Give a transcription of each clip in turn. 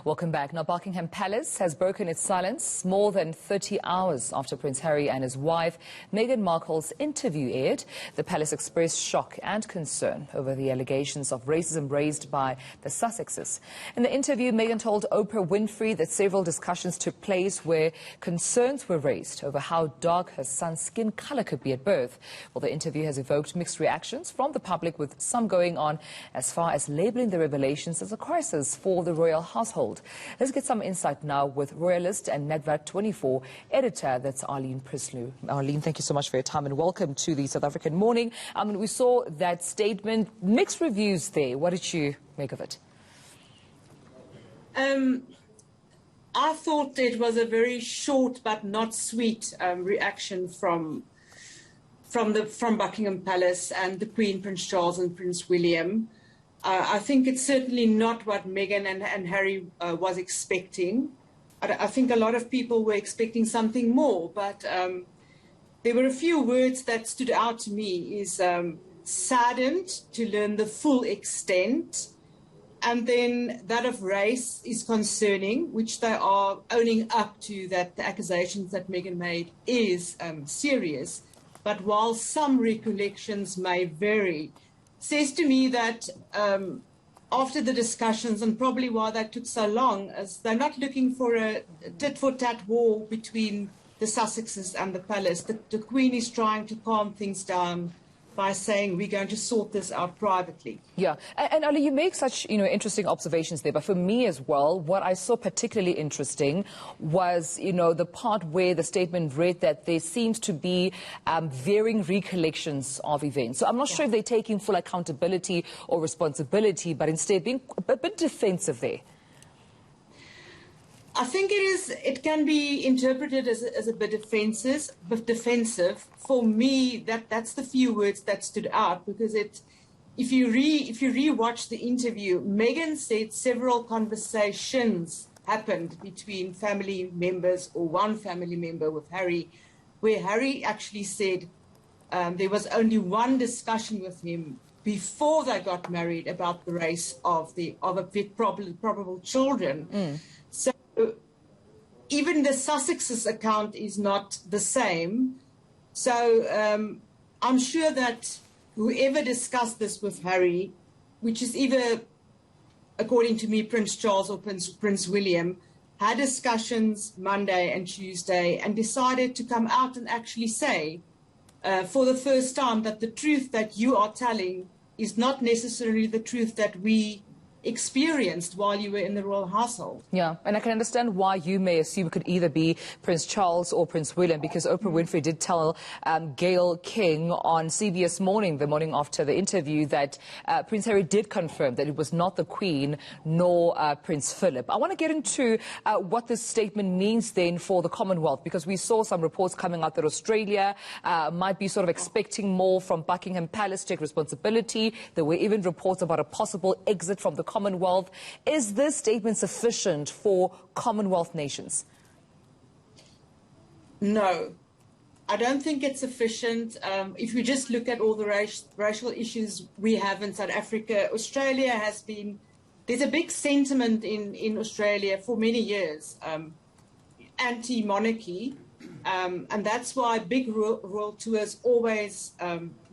Welcome back. Now, Buckingham Palace has broken its silence more than 30 hours after Prince Harry and his wife, Meghan Markle's interview aired. The palace expressed shock and concern over the allegations of racism raised by the Sussexes. In the interview, Meghan told Oprah Winfrey that several discussions took place where concerns were raised over how dark her son's skin color could be at birth. Well, the interview has evoked mixed reactions from the public, with some going on as far as labeling the revelations as a crisis for the royal household. Let's get some insight now with Royalist and Net-Werk24 editor, that's Arlene Prinsloo. Arlene, thank you so much for your time and welcome to the South African Morning. We saw that statement, mixed reviews there. What did you make of it? I thought it was a very short but not sweet reaction from Buckingham Palace and the Queen, Prince Charles and Prince William. I think it's certainly not what Meghan and Harry was expecting. I think a lot of people were expecting something more, but there were a few words that stood out to me. Is saddened to learn the full extent, and then that of race is concerning, which they are owning up to, that the accusations that Meghan made is serious. But while some recollections may vary, says to me that after the discussions, and probably why that took so long, as they're not looking for a tit-for-tat war between the Sussexes and the palace. The Queen is trying to calm things down by saying we're going to sort this out privately. Yeah, and Ali, you make such interesting observations there, but for me as well, what I saw particularly interesting was the part where the statement read that there seems to be varying recollections of events. So I'm not sure if they're taking full accountability or responsibility, but instead being a bit defensive there. I think it can be interpreted as a bit defensive. For me, that's the few words that stood out, because if you rewatch the interview, Meghan said several conversations happened between family members, or one family member with Harry, where Harry actually said there was only one discussion with him before they got married about the race of probable children. So even the Sussexes account is not the same. So I'm sure that whoever discussed this with Harry, which is either, according to me, Prince Charles or Prince William, had discussions Monday and Tuesday and decided to come out and actually say for the first time that the truth that you are telling is not necessarily the truth that we experienced while you were in the royal household. Yeah, and I can understand why you may assume it could either be Prince Charles or Prince William, because Oprah Winfrey did tell Gayle King on CBS Morning, the morning after the interview, that Prince Harry did confirm that it was not the Queen nor Prince Philip. I want to get into what this statement means then for the Commonwealth, because we saw some reports coming out that Australia might be sort of expecting more from Buckingham Palace, take responsibility. There were even reports about a possible exit from the Commonwealth. Is this statement sufficient for Commonwealth nations? No, I don't think it's sufficient. If you just look at all the racial issues we have in South Africa, Australia has been, there's a big sentiment in Australia for many years, anti-monarchy, and that's why big royal tours always,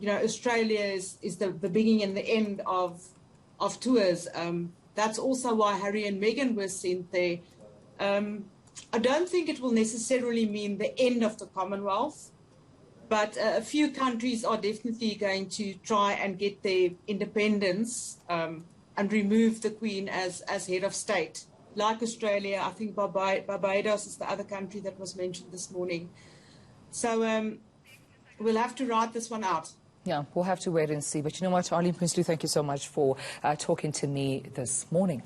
Australia is the beginning and the end of tours. That's also why Harry and Meghan were sent there. I don't think it will necessarily mean the end of the Commonwealth, but a few countries are definitely going to try and get their independence and remove the Queen as head of state. Like Australia, I think Barbados is the other country that was mentioned this morning. So we'll have to ride this one out. Yeah, we'll have to wait and see. But you know what, Arlene Prinsloo, thank you so much for talking to me this morning.